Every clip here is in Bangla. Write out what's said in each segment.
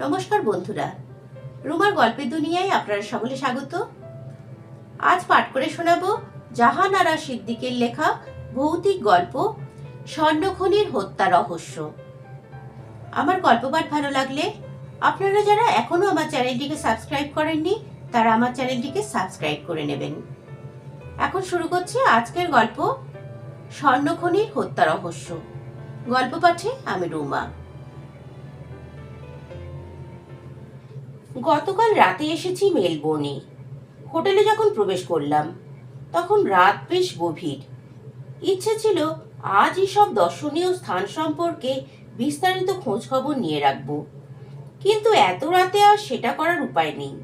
নমস্কার বন্ধুরা, রুমার গল্পের দুনিয়ায় আপনারা সকলে স্বাগত। আজ পাঠ করে শোনাবো জাহান আরা সিদ্দিকের লেখা ভৌতিক গল্প স্বর্ণখনির হত্যা রহস্য। আমার গল্প পাঠ ভালো লাগলে আপনারা যারা এখনো আমার চ্যানেলটিকে সাবস্ক্রাইব করেননি তারা আমার চ্যানেলটিকে সাবস্ক্রাইব করে নেবেন। এখন শুরু করছি আজকের গল্প স্বর্ণখনির হত্যা রহস্য। গল্প পাঠে আমি রুমা। গতকাল রাতে এসেছি মেলবোর্নে। হোটেলে যখন প্রবেশ করলাম তখন রাত বেশ গভীর। ইচ্ছে ছিল আজই সব দর্শনীয় স্থান সম্পর্কে বিস্তারিত খোঁজ খবর নিয়ে রাখব, কিন্তু এত রাতে আর সেটা করার উপায় নেই।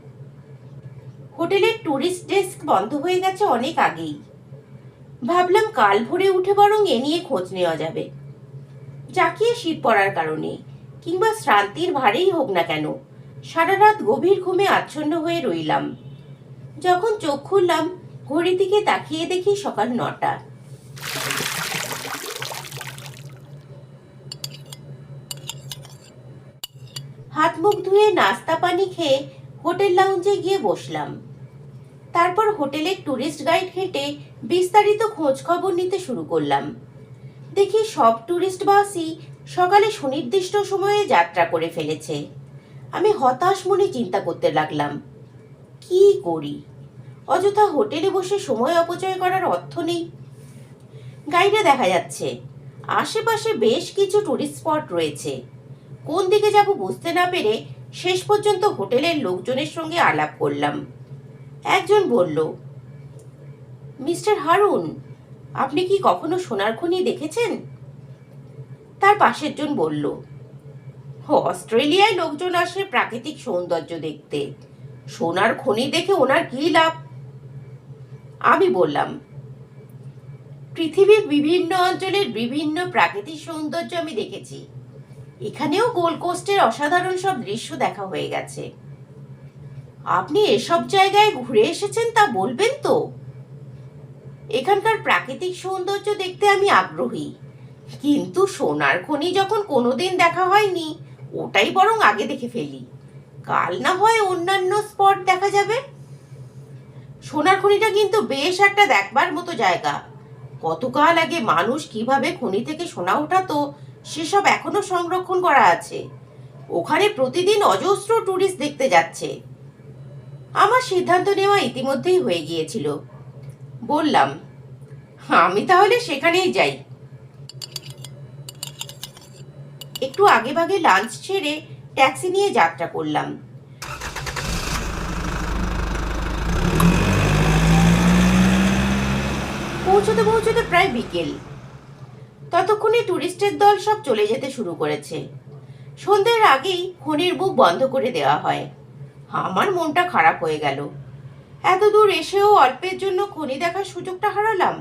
হোটেলের টুরিস্ট ডেস্ক বন্ধ হয়ে গেছে অনেক আগেই। ভাবলাম কাল ভোরে উঠে বরং এ নিয়ে খোঁজ নেওয়া যাবে। জাকিয়ে শীত পড়ার কারণে কিংবা শ্রান্তির ভারেই হোক না কেন, সারা রাত গভীর ঘুমে আচ্ছন্ন হয়ে রইলাম। যখন চোখ খুললাম ঘড়ির দিকে তাকিয়ে দেখি সকাল 9টা। হাত মুখ ধুয়ে নাস্তা পানি খেয়ে হোটেল লাউঞ্জে গিয়ে বসলাম। তারপর হোটেলের টুরিস্ট গাইড ঘেঁটে বিস্তারিত খোঁজ খবর নিতে শুরু করলাম। দেখি সব টুরিস্ট বাসই সকালে সুনির্দিষ্ট সময়ে যাত্রা করে ফেলেছে। আমি হতাশ মনে চিন্তা করতে লাগলাম, কি করি? অযথা হোটেলে বসে সময় অপচয় করার অর্থ নেই। গাইডে দেখা যাচ্ছে আশেপাশে বেশ কিছু টুরিস্ট স্পট রয়েছে। কোন দিকে যাব বুঝতে না পেরে শেষ পর্যন্ত হোটেলের লোকজনের সঙ্গে আলাপ করলাম। একজন বলল, মিস্টার হারুন, আপনি কি কখনো সোনার খনি দেখেছেন? তার পাশের জন বলল, অস্ট্রেলিয়ায় লোকজন আসে প্রাকৃতিক সৌন্দর্য দেখতে, সোনার খনি দেখে ওনার কি লাভ? আমি বললাম, পৃথিবীর বিভিন্ন অঞ্চলের বিভিন্ন প্রাকৃতিক সৌন্দর্য আমি দেখেছি। এখানেও গোল্ড কোস্টের অসাধারণ সব দৃশ্য দেখা হয়ে গেছে। আপনি এসব জায়গায় ঘুরে এসেছেন তা বলবেন তো? এখানকার প্রাকৃতিক সৌন্দর্য দেখতে আমি আগ্রহী, কিন্তু সোনার খনি যখন কোনোদিন দেখা হয়নি ওটাই বরং আগে দেখে ফেলি। কাল না হয় অন্যান্য স্পট দেখা যাবে। সোনার খনিটা কিন্তু বেশ একটা দেখবার মতো জায়গা। কতকাল আগে মানুষ কিভাবে খনি থেকে সোনা ওঠাতো সেসব এখনো সংরক্ষণ করা আছে। ওখানে প্রতিদিন অজস্র টুরিস্ট দেখতে যাচ্ছে। আমার সিদ্ধান্ত নেওয়া ইতিমধ্যেই হয়ে গিয়েছিল। বললাম, আমি তাহলে সেখানেই যাই। একটু আগে ভাগে লাঞ্চ ছেড়ে ট্যাক্সি নিয়ে যাত্রা করলাম। পৌঁছতে পৌঁছতে প্রায় বিকেল। ততক্ষণে টুরিস্টের দল সব চলে যেতে শুরু করেছে। সন্ধ্যের আগেই খনির মুখ বন্ধ করে দেওয়া হয়। আমার মনটা খারাপ হয়ে গেল। এত দূর এসেও অল্পের জন্য খনি দেখার সুযোগটা হারালাম।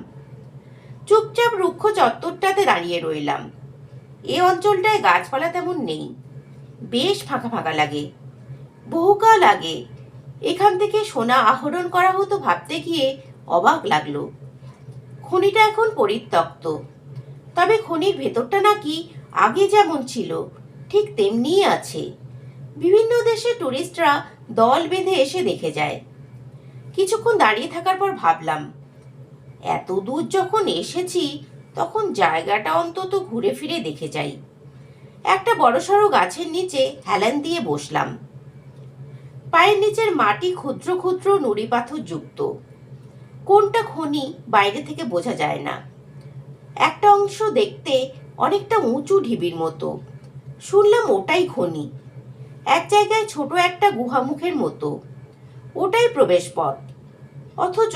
চুপচাপ রুক্ষ চত্বরটাতে দাঁড়িয়ে রইলাম। এ অঞ্চলটায় গাছপালা তেমন নেই, বেশ ফাঁকা ফাঁকা লাগে। বহুকাল আগে এখান থেকে সোনা আহরণ করা হতো ভাবতে গিয়ে অবাক লাগলো। খনিটা এখন পরিত্যক্ত, তবে খনির ভেতরটা নাকি আগে যেমন ছিল ঠিক তেমনিই আছে। বিভিন্ন দেশে টুরিস্টরা দল বেঁধে এসে দেখে যায়। কিছুক্ষণ দাঁড়িয়ে থাকার পর ভাবলাম, এত দূর যখন এসেছি তখন জায়গাটা অন্তত ঘুরে ফিরে দেখে যাই। একটা বড়সড় গাছের নিচে হেলান দিয়ে বসলাম। পায়ের নিচের মাটি ক্ষুদ্র ক্ষুদ্র নুড়ি পাথর যুক্ত। কোনটা খনি বাইরে থেকে বোঝা যায় না। একটা অংশ দেখতে অনেকটা উঁচু ঢিবির মতো। শুনলাম ওটাই খনি। এক জায়গায় ছোট একটা গুহামুখের মতো, ওটাই প্রবেশ পথ। অথচ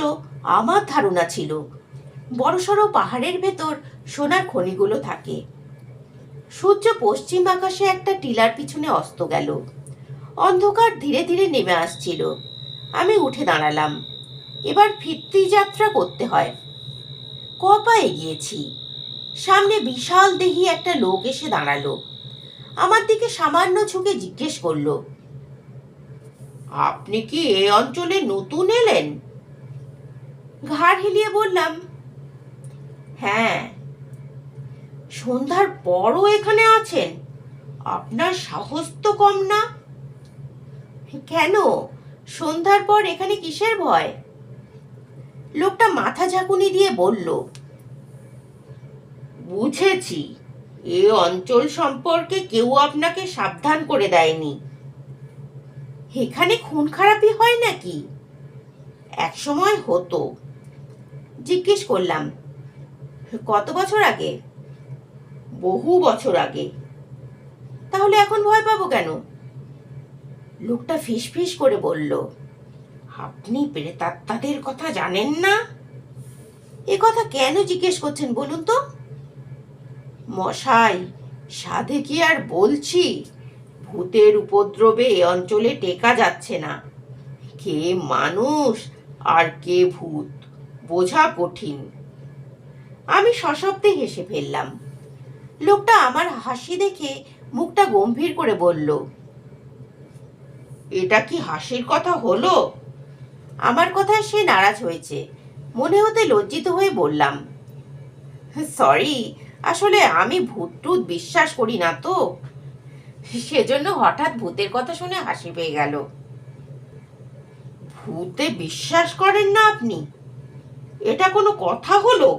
আমার ধারণা ছিল বড়সড় পাহাড়ের ভেতর সোনার খনিগুলো থাকে। সূর্য পশ্চিম আকাশে একটা টিলার পিছনে অস্ত গেল। অন্ধকার ধীরে ধীরে নেমে আসছিল। আমি উঠে দাঁড়ালাম। এবার ফিরতি যাত্রা করতে হয়। কপা এগিয়েছি, সামনে বিশাল দেহি একটা লোক এসে দাঁড়ালো। আমার দিকে সামান্য ঝুঁকে জিজ্ঞেস করলো, আপনি কি এই অঞ্চলে নতুন এলেন? ঘাড় হিলিয়ে বললাম, হ্যাঁ। সন্ধ্যার পরও এখানে আছেন? আপনার সাহস তো কম না। কেন? সন্ধ্যার পর এখানে কিসের ভয়? লোকটা মাথা ঝাঁকুনি দিয়ে বলল, বুঝেছি, এ অঞ্চল সম্পর্কে কেউ আপনাকে সাবধান করে দেয়নি। এখানে খুন খারাপি হয় নাকি? একসময় হতো। জিজ্ঞেস করলাম, কত বছর আগে? বহু বছর আগে। তাহলে এখন ভয় পাবো কেন? লোকটা ফিসফিস করে বলল, আপনি প্রেতাত্মাদের কথা জানেন না? এ কথা কেন জিজ্ঞেস করছেন বলুন তো? মশাই, সাধে কি আর বলছি, ভূতের উপদ্রবে এ অঞ্চলে টেকা যাচ্ছে না। কে মানুষ আর কে ভূত বোঝা কঠিন। আমি সশব্দে হেসে ফেললাম। লোকটা আমার হাসি দেখে মুখটা গম্ভীর করে বলল, এটা কি হাসির কথা হলো? আমার কথায় সে নারাজ হয়েছে মনে হতে লজ্জিত হয়ে বললাম, সরি, আসলে আমি ভূত টুত বিশ্বাস করি না তো, সেজন্য হঠাৎ ভূতের কথা শুনে হাসি পেয়ে গেল। ভূতে বিশ্বাস করেন না আপনি? এটা কোনো কথা হলো?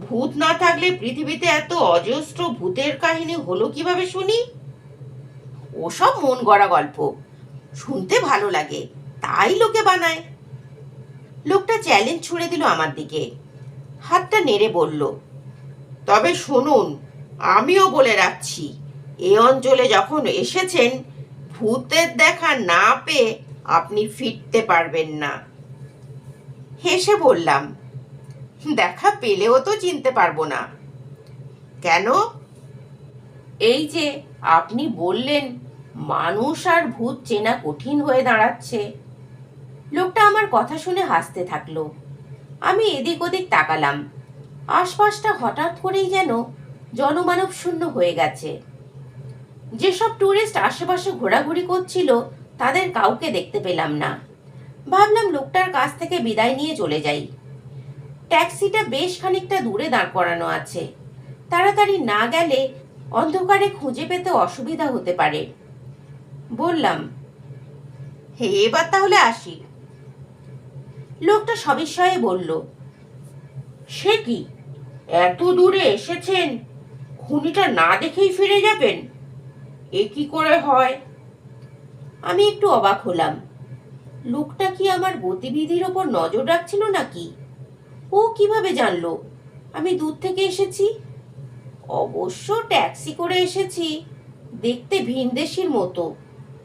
ভূত না থাকলে পৃথিবীতে এত অজস্র ভূতের কাহিনী হলো কিভাবে শুনি? ওসব মন গড়া গল্প, শুনতে ভালো লাগে তাই লোকে বানায়। লোকটা চ্যালেঞ্জ ছুড়ে দিল আমার দিকে, হাতটা নেড়ে বলল, তবে শুনুন, আমিও বলে রাখছি, এ অঞ্চলে যখন এসেছেন, ভূতের দেখা না পেয়ে আপনি ফিরতে পারবেন না। হেসে বললাম, দেখা পেলেও তো চিনতে পারবো না। কেন? এই যে আপনি বললেন মানুষ আর ভূত চেনা কঠিন হয়ে দাঁড়াচ্ছে। লোকটা আমার কথা শুনে হাসতে থাকলো। আমি এদিক ওদিক তাকালাম। আশপাশটা হঠাৎ করেই যেন জনমানব শূন্য হয়ে গেছে। যেসব টুরিস্ট আশেপাশে ঘোরাঘুরি করছিল তাদের কাউকে দেখতে পেলাম না। ভাবলাম লোকটার কাছ থেকে বিদায় নিয়ে চলে যাই। ট্যাক্সিটা বেশ খানিকটা দূরে দাঁড় করানো আছে। তাড়াতাড়ি না গেলে অন্ধকারে খুঁজে পেতে অসুবিধা হতে পারে। বললাম, হে, এবার তাহলে আসি। লোকটা সবিস্ময়ে বলল, সে কি, এত দূরে এসেছেন, খুনিটা না দেখেই ফিরে যাবেন? এ কি করে হয়? আমি একটু অবাক হলাম। লোকটা কি আমার গতিবিধির ওপর নজর রাখছিল নাকি? ও কিভাবে জানলো আমি দূর থেকে এসেছি? অবশ্য ট্যাক্সি করে এসেছি, দেখতে ভিনদেশীর মতো,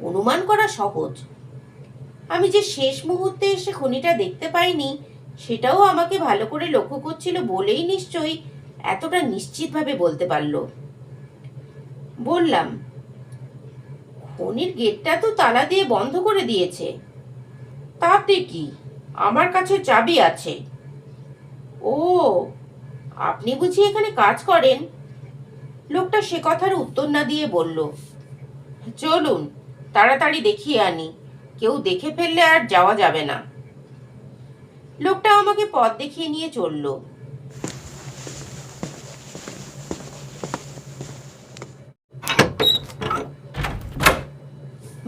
অনুমান করা সহজ। আমি যে শেষ মুহূর্তে এসে খনিটা দেখতে পাইনি সেটাও আমাকে ভালো করে লক্ষ্য করছিল বলেই নিশ্চয়ই এতটা নিশ্চিতভাবে বলতে পারল। বললাম, খনির গেটটা তো তালা দিয়ে বন্ধ করে দিয়েছে। তাতে কি, আমার কাছে চাবি আছে। ও, আপনি বুঝি এখানে কাজ করেন? লোকটা সে কথার উত্তর না দিয়ে বলল, চলুন তাড়াতাড়ি দেখিয়ে আনি, কেউ দেখে ফেললে আর যাওয়া যাবে না। লোকটা আমাকে পথ দেখিয়ে নিয়ে চলল।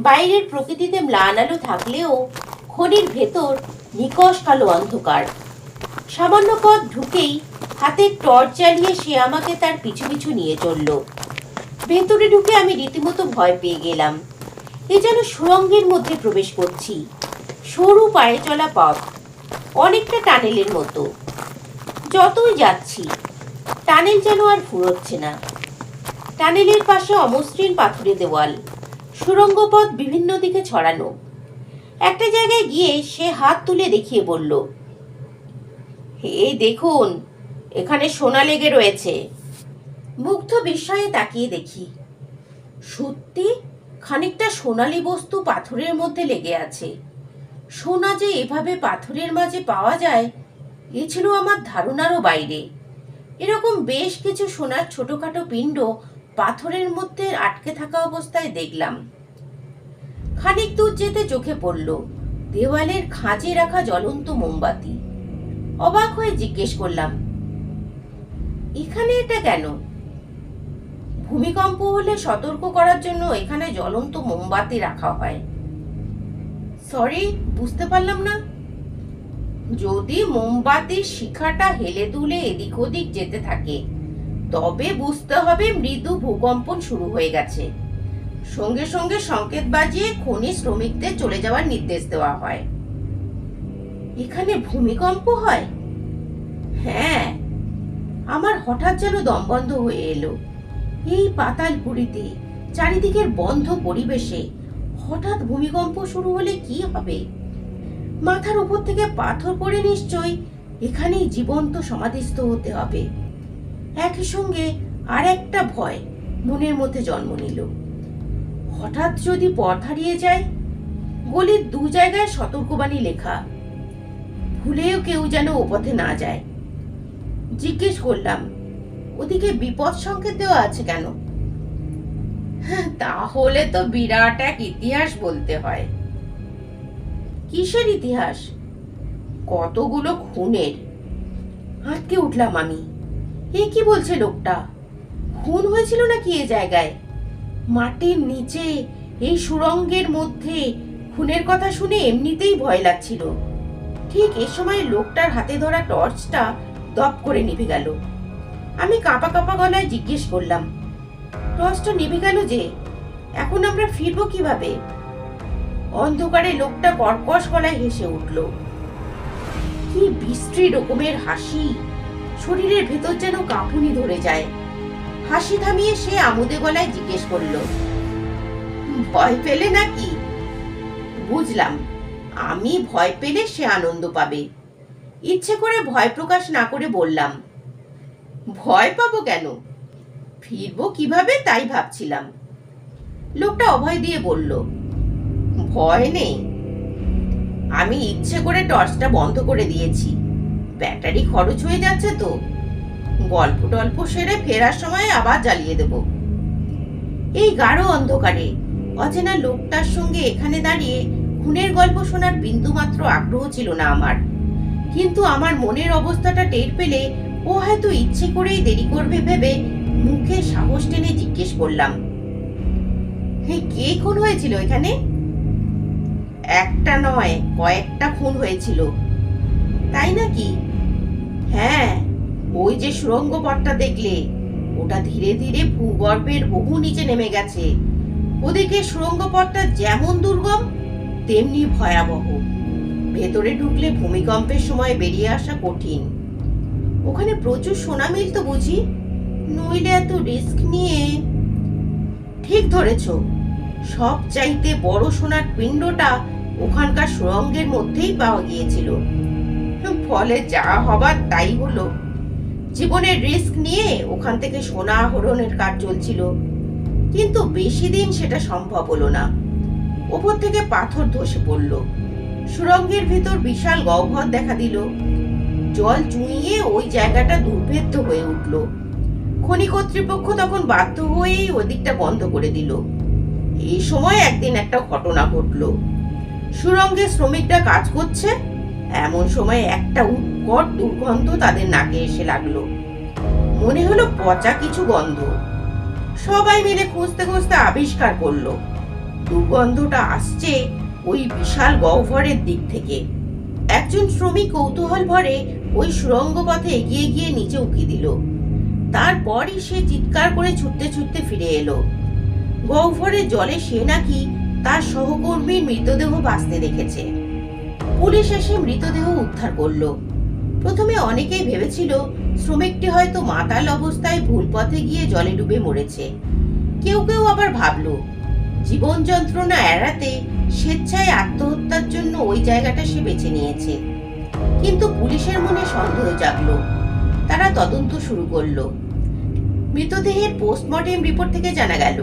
বাইরের প্রকৃতিতে ম্লান আলো থাকলেও খনির ভেতর নিকষ কালো অন্ধকার। সামান্য পথ ঢুকেই হাতে টর্চ জ্বালিয়ে সে আমাকে তার পিছু পিছু নিয়ে চলল। ভেতরে ঢুকে আমি রীতিমতো ভয় পেয়ে গেলাম। এ যেন সুড়ঙ্গের মধ্যে প্রবেশ করছি। সরু পায়ে চলা পথ, অনেকটা টানেলের মতো। যতই যাচ্ছি টানেল যেন আর ফুরোচ্ছে না। টানেলের পাশে অমসৃণ পাথুরে দেওয়াল, সুড়ঙ্গ পথ বিভিন্ন দিকে ছড়ানো। একটা জায়গায় গিয়ে সে হাত তুলে দেখিয়ে বলল, এই দেখুন, এখানে সোনা লেগে রয়েছে। মুগ্ধ বিস্ময়ে তাকিয়ে দেখি, সত্যি খানিকটা সোনালী বস্তু পাথরের মধ্যে লেগে আছে। সোনা যে এভাবে পাথরের মাঝে পাওয়া যায় এ ছিল আমার ধারণারও বাইরে। এরকম বেশ কিছু সোনার ছোটখাটো পিণ্ড পাথরের মধ্যে আটকে থাকা অবস্থায় দেখলাম। খানিক দূর যেতে চোখে পড়ল দেওয়ালের খাঁজে রাখা জ্বলন্ত মোমবাতি। অবাক হয়ে জিজ্ঞেস করলাম, এখানে এটা কেন? ভূমিকম্প হলে সতর্ক করার জন্য এখানে জ্বলন্ত মোমবাতি রাখা হয়। সরি, বুঝতে পারলাম না। যদি মোমবাতির শিখাটা হেলে দুলে এদিক ওদিক যেতে থাকে তবে বুঝতে হবে মৃদু ভূকম্পন শুরু হয়ে গেছে। সঙ্গে সঙ্গে সংকেত বাজিয়ে খনি শ্রমিকদের চলে যাওয়ার নির্দেশ দেওয়া হয়। এখানে ভূমিকম্প হয়? হ্যাঁ, আমার হঠাৎ যেন দম বন্ধ হয়ে এলো। এই পাতালপুরীতে চারিদিকের বন্ধ পরিবেশে হঠাৎ ভূমিকম্প শুরু হলে কি হবে? মাথার উপর থেকে পাথর পড়ে নিশ্চয় এখানেই জীবন্ত সমাধিস্থ হতে হবে। একই সঙ্গে আর একটা ভয় মনের মধ্যে জন্ম নিল। হঠাৎ যদি পথ হারিয়ে যায়। গলির দু জায়গায় সতর্কবাণী লেখা, ভুলেও কেউ যেন ও পথে না যায়। জিজ্ঞেস করলাম, ওদিকে বিপদ সংকেত দেওয়া আছে কেন? তাহলে তো বিরাট এক ইতিহাস বলতে হয়। কিসের ইতিহাস? কতগুলো খুনের। আটকে উঠলাম আমি। এ কি বলছে লোকটা? খুন হয়েছিল নাকি এ জায়গায়? মাটির নিচে এই সুড়ঙ্গের মধ্যে খুনের কথা শুনে এমনিতেই ভয় লাগছিল। ঠিক এ সময় লোকটার হাতে ধরা টর্চটা দপ করে নিভে গেল। আমি কাঁপা কাঁপা গলায় জিজ্ঞেস করলাম, টর্চটা নিভে গেল যে, এখন আমরা ফিরবো কিভাবে? অন্ধকারে লোকটা কর্কশ গলায় হেসে উঠল। কি বিশ্রী রকমের হাসি! শরীরের ভেতর যেন কাঁপুনি ধরে যায়। হাসি থামিয়ে সে আমোদে গলায় জিজ্ঞেস করলো, ভয় পেলে নাকি? বুঝলাম, আমি ভয় পেলে সে আনন্দ পাবে। ইচ্ছে করে ভয় প্রকাশ না করে বললাম, ভয় পাবো কেন? ফিরবো কিভাবে তাই ভাবছিলাম। লোকটা অভয় দিয়ে বলল, ভয় নেই। আমি ইচ্ছে করে টর্চটা বন্ধ করে দিয়েছি। ব্যাটারি খরচ হয়ে যাচ্ছে তো। গল্প টল্প সেরে ফেরার সময় আবার জ্বালিয়ে দেব। এই গাঢ় অন্ধকারে অচেনা লোকটার সঙ্গে এখানে দাঁড়িয়ে খুনের গল্প শোনার বিন্দুমাত্র আগ্রহ ছিল না আমার। কিন্তু আমার মনের অবস্থাটা টের পেলে ও হয়তো ইচ্ছে করেই দেরি করবে ভেবে মুখে সাহস টেনে জিজ্ঞেস করলাম, কে খুন হয়েছিল এখানে? একটা নয়, কয়েকটা খুন হয়েছিল। তাই নাকি? হ্যাঁ, ওই যে সুড়ঙ্গ পথটা দেখলে, ওটা ধীরে ধীরে ভূগর্ভের বহু নিচে নেমে গেছে। ওদিকে সুড়ঙ্গ পথটা যেমন দুর্গম তেমনি ভয়াবহ। ভেতরে ঢুকলে ভূমিকম্পের সময় বেরিয়ে আসা কঠিন। ওখানে প্রচুর সোনা মিলত বুঝি? নইলে এত রিস্ক নিয়ে। ঠিক ধরেছ, সব চাইতে বড় সোনার পিণ্ডটা ওখানকার সুড়ঙ্গের মধ্যেই পাওয়া গিয়েছিল। ফলে যা হবার তাই হলো। জীবনের রিস্ক নিয়ে ওখান থেকে সোনা আহরণের কাজ চলছিল, কিন্তু বেশি দিন সেটা সম্ভব হলো না। উপর থেকে পাথর ধসে পড়ল। সুড়ঙ্গের ভিতর বিশাল গহ্বর দেখা দিল। জল চুইয়ে ওই জায়গাটা দুর্ভেদ্য হয়ে উঠল। খনি কর্তৃপক্ষ তখন বাধ্য হয়েই ওদিকটা বন্ধ করে দিল। এই সময় একদিন একটা ঘটনা ঘটলো। সুড়ঙ্গে শ্রমিকরা কাজ করছে, এমন সময় একটা উৎকট দুর্গন্ধ তাদের নাকে এসে লাগলো। মনে হলো পচা কিছু গন্ধ। সবাই মিলে খুঁজতে খুঁজতে আবিষ্কার করলো দুর্গন্ধটা আসছে ওই বিশাল গহ্বরের দিক থেকে। একজন শ্রমিক কৌতূহল ভরে ওই সুড়ঙ্গ পথে এগিয়ে গিয়ে নিচে উকি দিল। তারপরই সে চিৎকার করে ছুটতে ছুটতে ফিরে এলো। গহ্বরের জলে সে নাকি তার সহকর্মীর মৃতদেহ ভাসতে দেখেছে। পুলিশ এসে মৃতদেহ উদ্ধার করলো। প্রথমে অনেকেই ভেবেছিল শ্রমিকটি হয়তো মাতাল অবস্থায় ভুল পথে গিয়ে জলে ডুবে মরেছে। কেউ কেউ আবার ভাবলো জীবন যন্ত্রণা এড়াতে স্বেচ্ছায় আত্মহত্যার জন্য ওই জায়গাটা সে বেছে নিয়েছে। কিন্তু পুলিশের মনে সন্দেহ জাগলো। তারা তদন্ত শুরু করলো। মৃতদেহের পোস্টমর্টেম রিপোর্ট থেকে জানা গেল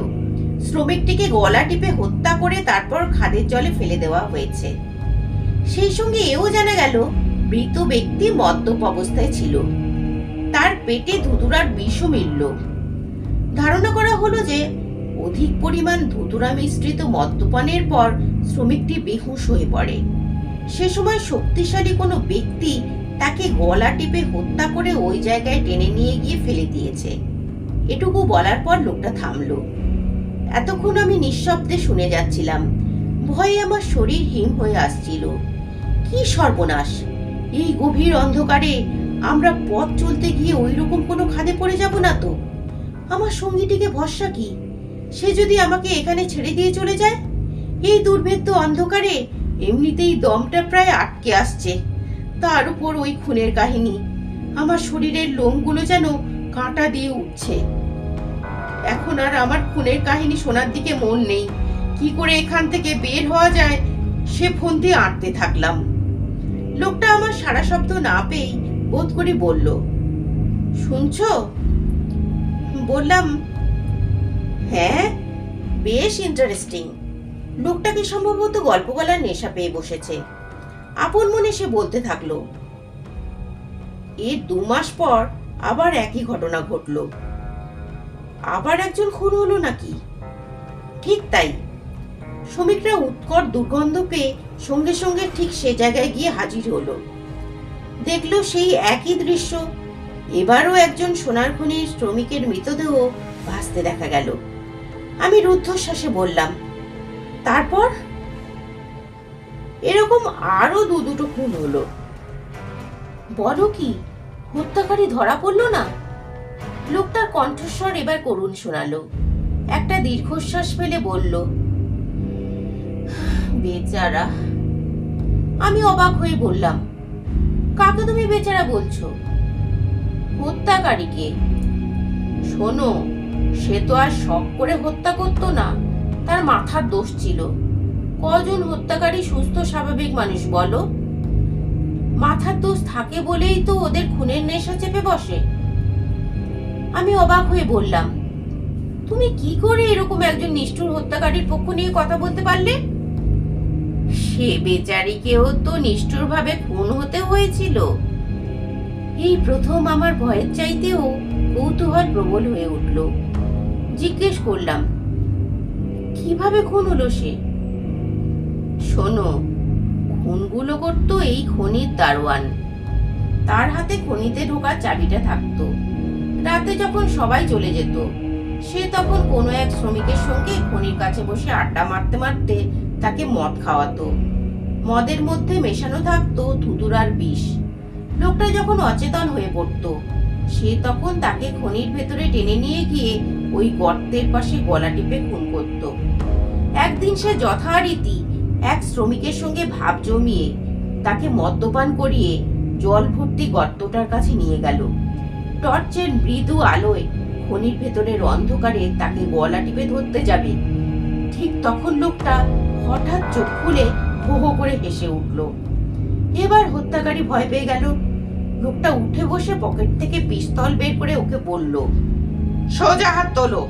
শ্রমিকটিকে গলা টিপে হত্যা করে তারপর খাদের জলে ফেলে দেওয়া হয়েছে। সেই সঙ্গে এও জানা গেল মৃত ব্যক্তি মদ্যপ অবস্থায় ছিল। তার পেটে ধুতুরার বিষও মিলল। ধারণা করা হলো যে অধিক পরিমাণ ধুতুরা মিশ্রিত মদ্যপানের পর শ্রমিকটি বেহুঁশ হয়ে পড়ে। সে সময় শক্তিশালী কোনো ব্যক্তি তাকে গলা টিপে হত্যা করে ওই জায়গায় টেনে নিয়ে গিয়ে ফেলে দিয়েছে। এটুকু বলার পর লোকটা থামলো। এতক্ষণ আমি নিঃশব্দে শুনে যাচ্ছিলাম। ভয়ে আমার শরীর হিম হয়ে আসছিল। কি সর্বনাশ! এই গভীর অন্ধকারে আমরা পথ চলতে গিয়ে ওই রকম কোনো খাদে পড়ে যাব না তো? আমার সঙ্গীটিকে ভরসা কি? সে যদি আমাকে এখানে ছেড়ে দিয়ে চলে যায়? এই দুর্ভেদ্য অন্ধকারে এমনিতেই দমটা প্রায় আটকে আসছে, তার উপর ওই খুনের কাহিনী। আমার শরীরের লোমগুলো যেন কাঁটা দিয়ে উঠছে। এখন আর আমার খুনের কাহিনী শোনার দিকে মন নেই। কি করে এখান থেকে বের হওয়া যায় সে ফন্দি আঁটতে থাকলাম। লোকটা আমার সারা শব্দ না পেয়েই বোধ করে বলল, শুনছো? বললাম, হ্যাঁ, বেশ ইন্টারেস্টিং। লোকটাকে সম্ভবত গল্প বলার নেশা পেয়ে বসেছে। আপন মনে সে বলতে থাকলো, এর 2 মাস পর আবার একই ঘটনা ঘটলো। আবার একজন খুন হলো নাকি? ঠিক তাই। শ্রমিকরা উৎকট দুর্গন্ধ পেয়ে সঙ্গে সঙ্গে ঠিক সে জায়গায় গিয়ে হাজির হলো। দেখলো সেই একই দৃশ্য। এবারও একজন সোনার খনির শ্রমিকের মৃতদেহ ভাসতে দেখা গেল। আমি রুদ্ধশ্বাসে বললাম, তারপর? এরকম আরো 2-2টো খুন হলো। বলো কি, হত্যাকারী ধরা পড়লো না? লোকটার কণ্ঠস্বর এবার করুণ শোনালো। একটা দীর্ঘশ্বাস ফেলে বলল, বেচারা। আমি অবাক হয়ে বললাম, কাকে তুমি বেচারা বলছো? হত্যাকারীকে। শোনো, সে তো আর শখ করে হত্যা করতো না, তার মাথার দোষ ছিল। কজন হত্যাকারী সুস্থ স্বাভাবিক মানুষ বলো? মাথার দোষ থাকে বলেই তো ওদের খুনের নেশা চেপে বসে। আমি অবাক হয়ে বললাম, তুমি কি করে এরকম একজন নিষ্ঠুর হত্যাকারীর পক্ষ নিয়ে কথা বলতে পারলে? সে বেচারিকেও তো নিষ্ঠুরভাবে খুন হতে হয়েছিল। এই প্রথম আমার ভয়ের চাইতেও কৌতূহল প্রবল হয়ে উঠল। জিজ্ঞেস করলাম, কিভাবে খুন হলো সে? শোনো, খুনগুলো করতো এই খনির দারোয়ান। তার হাতে খনিতে ঢোকার চাবিটা থাকতো। রাতে যখন সবাই চলে যেত, সে তখন কোনো এক শ্রমিকের সঙ্গে খনির কাছে বসে আড্ডা মারতে মারতে তাকে মদ খাওয়াতো। মদের মধ্যে মেশানো থাকতো ধুতুরার বিষ। লোকটা যখন অচেতন হয়ে পড়তো, সে তখন তাকে খনির ভেতরে টেনে নিয়ে গিয়ে ওই গর্তের পাশে গলা টিপে খুন করত। একদিন সে যথারীতি এক শ্রমিকের সঙ্গে ভাব জমিয়ে তাকে মদ্যপান করিয়ে জল ভর্তি গর্তটার কাছে নিয়ে গেল। টর্চের মৃদু আলোয় খনির ভেতরের অন্ধকারে তাকে গলা টিপে ধরতে যাবে, ঠিক তখন লোকটা হঠাৎ চোখ খুলে হো হো করে হেসে উঠল। এবার হত্যাকারী ভয় পেয়ে গেল। লোকটা উঠে বসে পকেট থেকে পিস্তল বের করে ওকে বলল, সোজা হাত তোলো।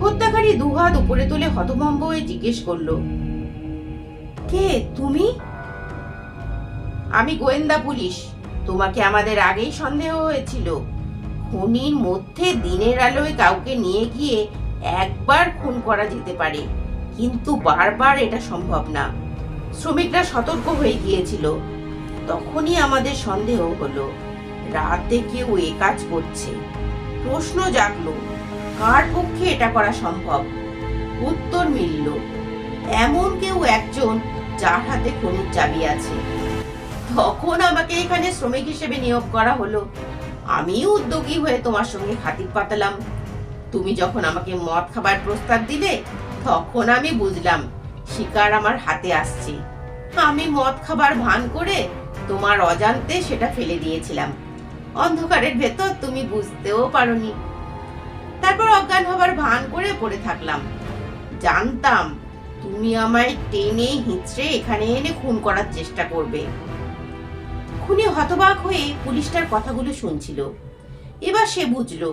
হত্যাকারী 2 হাত উপরে তুলে হতভম্ব হয়ে জিজ্ঞেস করলো, কে তুমি? আমি গোয়েন্দা পুলিশ। তোমাকে আমাদের আগেই সন্দেহ হয়েছিল। খনির মধ্যে দিনের আলোয় কাউকে নিয়ে গিয়ে একবার খুন করা যেতে পারে, কিন্তু বারবার এটা সম্ভব না। শ্রমিকরা সতর্ক হয়ে গিয়েছিল। তখনই আমাদের সন্দেহ হলো রাতে কেউ এ কাজ করছে। প্রশ্ন জাগলো, কার পক্ষে এটা করা সম্ভব? উত্তর মিলল, এমন কেউ একজন যার হাতে খনির চাবি আছে। তখন আমাকে এখানে শ্রমিক হিসেবে নিয়োগ করা হলো। আমিও উদ্যোগী হয়ে তোমার সঙ্গে খাতির পাতালাম। তুমি যখন আমাকে মদ খাবার প্রস্তাব দিলে, তখন আমি বুঝলাম শিকার আমার হাতে আসছে। আমি মদ খাবার ভান করে তোমার অজান্তে সেটা ফেলে দিয়েছিলাম। অন্ধকারের ভেতর তুমি বুঝতেও পারোনি। তারপর অজ্ঞান হবার ভান করে পড়ে থাকলাম। জানতাম তুমি আমায় টেনে হিঁচড়ে এখানে এনে খুন করার চেষ্টা করবে। খুনি হতবাক হয়ে পুলিশটার কথাগুলো শুনছিল। এবার সে বুঝলো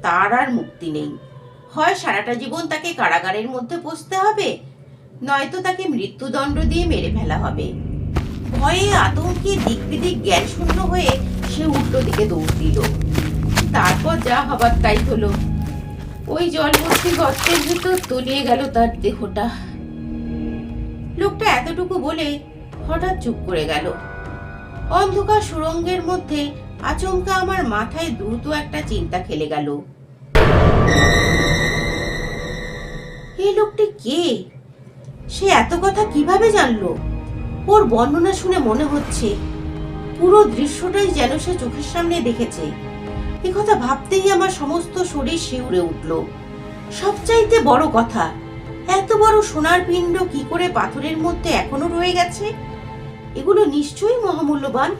তার আর মুক্তি নেই। হয় সারাটা জীবন তাকে কারাগারের মধ্যে বসতে হবে, নয়তো তাকে মৃত্যুদণ্ড দিয়ে মেরে ফেলা হবে। ভয়ে আতঙ্কে দিক বিদিক জ্ঞান শূন্য হয়ে সে উল্টো দিকে দৌড় দিল। তারপর যা হবার তাই হলো। ওই জল ভর্তি গর্তের ভিতর তলিয়ে গেল তার দেহটা। লোকটা এতটুকু বলে হঠাৎ চুপ করে গেল। অন্ধকার সুড়ঙ্গের মধ্যে আচমকা আমার মাথায় দ্রুত একটা চিন্তা খেলে গেল। এই লোকটি কে? সে এত কথা কিভাবে জানলো? ওর বর্ণনা শুনে মনে হচ্ছে পুরো দৃশ্যটাই যেন সে চোখের সামনে দেখেছে। এ কথা ভাবতেই আমার সমস্ত শরীর শিউরে উঠল। সবচাইতে বড় কথা, এত বড় সোনার পিণ্ড কি করে পাথরের মধ্যে এখনো রয়ে গেছে? এগুলো নিশ্চয়ই মহামূল্যবান।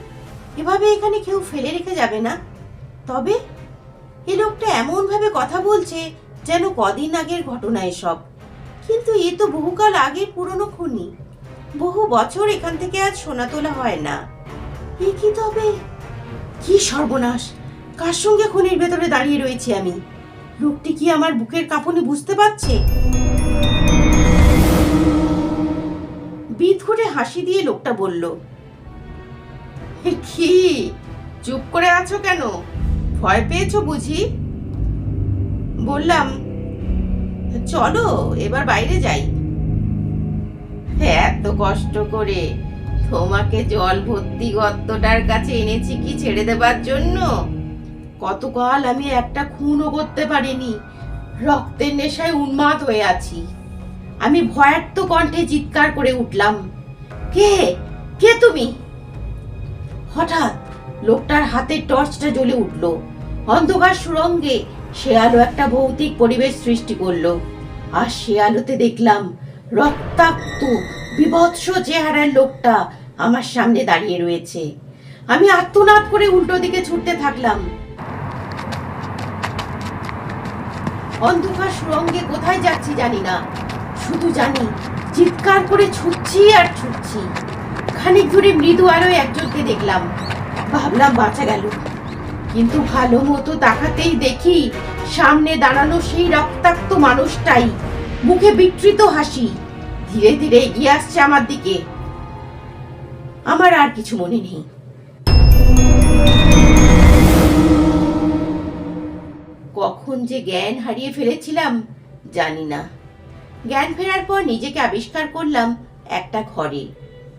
এভাবে এখানে কেউ ফেলে রেখে যাবে না। তবে এ লোকটা এমন ভাবে কথা বলছে যেন কদিন আগের ঘটনা এসব। কিন্তু এ তো বহুকাল আগের পুরনো খনি। বহু বছর এখান থেকে আজ সোনা তোলা হয় না। এ কি তবে? কি সর্বনাশ! কার সঙ্গে খনির ভেতরে দাঁড়িয়ে রয়েছি আমি? লোকটি কি আমার বুকের কাঁপুনি বুঝতে পারছে? বিদঘুটে হাসি দিয়ে লোকটা বলল, কি চুপ করে আছো কেন? ভয় পেয়েছো বুঝি? বললাম, চলো এবার বাইরে যাই। এত কষ্ট করে তোমাকে জল ভর্তি গর্তটার কাছে এনেছি কি ছেড়ে দেবার জন্য? কতকাল আমি একটা খুনও করতে পারিনি, রক্তের নেশায় উন্মাদ হয়ে আছি। আমি ভয়ার্ত কণ্ঠে চিৎকার করে উঠলাম, কে কে তুমি? হঠাৎ লোকটার হাতের টর্চটা জ্বলে উঠল। অন্ধকার সুরঙ্গে সে আলো একটা ভৌতিক পরিবেশ সৃষ্টি করলো। আর সে আলোতে দেখলাম রক্তাক্ত বিভৎস চেহারার লোকটা আমার সামনে দাঁড়িয়ে রয়েছে। আমি আর্তনাদ করে উল্টো দিকে ছুটতে থাকলাম। অন্ধকার সুরঙ্গে কোথায় যাচ্ছি জানি না, শুধু জানি চিৎকার করে ছুটছি আর ছুটছি। খানিক দূরে মৃদু আলোয় একজনকে দেখলাম। ভাবলাম বাঁচা গেল, কিন্তু ভালো মতো তাকাতেই দেখি সামনে দাঁড়ানো সেই রক্তাক্ত মানুষটাই, মুখে বিকৃত হাসি, ধীরে ধীরে এগিয়ে আসছে আমার দিকে। আমার আর কিছু মনে নেই। কখন যে জ্ঞান হারিয়ে ফেলেছিলাম জানি না। জ্ঞান ফেরার পর নিজেকে আবিষ্কার করলাম একটা ঘরে,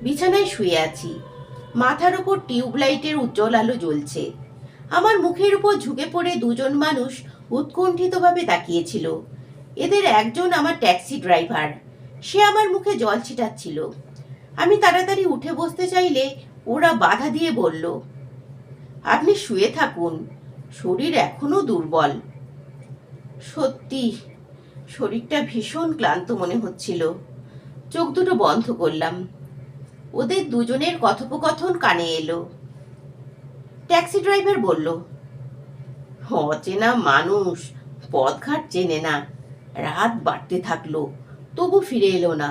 বিছানায় শুয়ে আছি। মাথার উপর টিউবলাইটের উজ্জ্বল আলো জ্বলছে। আমার মুখের উপর ঝুঁকে পড়ে দুজন মানুষ উৎকণ্ঠিতভাবে তাকিয়েছিল। এদের একজন আমার ট্যাক্সি ড্রাইভার। সে আমার মুখে জল ছিটাচ্ছিল। আমি তাড়াতাড়ি উঠে বসতে চাইলে ওরা বাধা দিয়ে বলল, আপনি শুয়ে থাকুন, শরীর এখনো দুর্বল। সত্যি শরীরটা ভীষণ ক্লান্ত মনে হচ্ছিল। চোখ দুটো বন্ধ করলাম। ওদের দুজনের কথোপকথন কানে এলো। ট্যাক্সি ড্রাইভার বলল, অচেনা মানুষ, পথঘাট চেনে না, রাত বাড়তে থাকলো তবু ফিরে এলো না।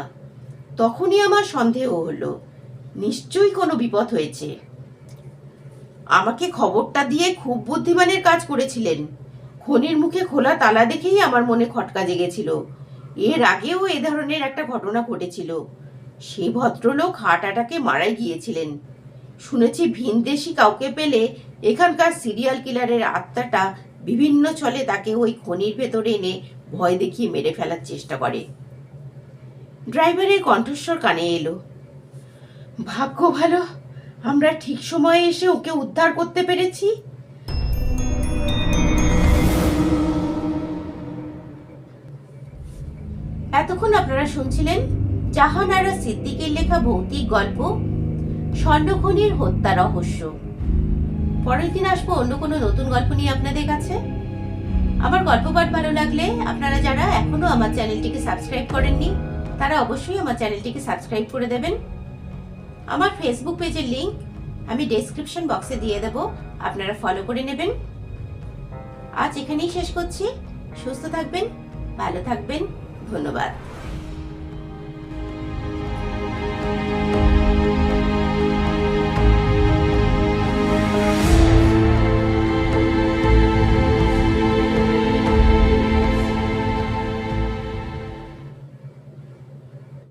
তখনই আমার সন্দেহ হলো, নিশ্চয়ই কোনো বিপদ হয়েছে। আমাকে খবরটা দিয়ে খুব বুদ্ধিমানের কাজ করেছিলেন। খনির মুখে খোলা তালা দেখেই আমার মনে খটকা জেগেছিল। এর আগেও এ ধরনের একটা ঘটনা ঘটেছিল। সেই ভদ্রলোক হার্ট অ্যাটাকে মারাই গিয়েছিলেন। শুনেছি ভিনদেশি কাউকে পেলে এখানকার সিরিয়াল কিলারের আত্মাটা বিভিন্ন ছলে তাকে ওই খনির ভেতরে এনে ভয় দেখিয়ে মেরে ফেলার চেষ্টা করে। ড্রাইভারের কণ্ঠস্বর কানে এলো, ভাগ্য ভালো আমরা ঠিক সময়ে এসে ওকে উদ্ধার করতে পেরেছি। এতক্ষণ আপনারা শুনছিলেন জাহান আরা সিদ্দিকের লেখা ভৌতিক গল্প স্বর্ণখনির হত্যা রহস্য। পরের দিন আসবো অন্য কোনো নতুন গল্প নিয়ে আপনাদের কাছে। আমার গল্প পাঠ ভালো লাগলে আপনারা যারা এখনো আমার চ্যানেলটিকে সাবস্ক্রাইব করেননি তারা অবশ্যই আমার চ্যানেলটিকে সাবস্ক্রাইব করে দেবেন। আমার ফেসবুক পেজের লিংক আমি ডেসক্রিপশন বক্সে দিয়ে দেব, আপনারা ফলো করে নেবেন। আজ এখানেই শেষ করছি। সুস্থ থাকবেন, ভালো থাকবেন, ধন্যবাদ।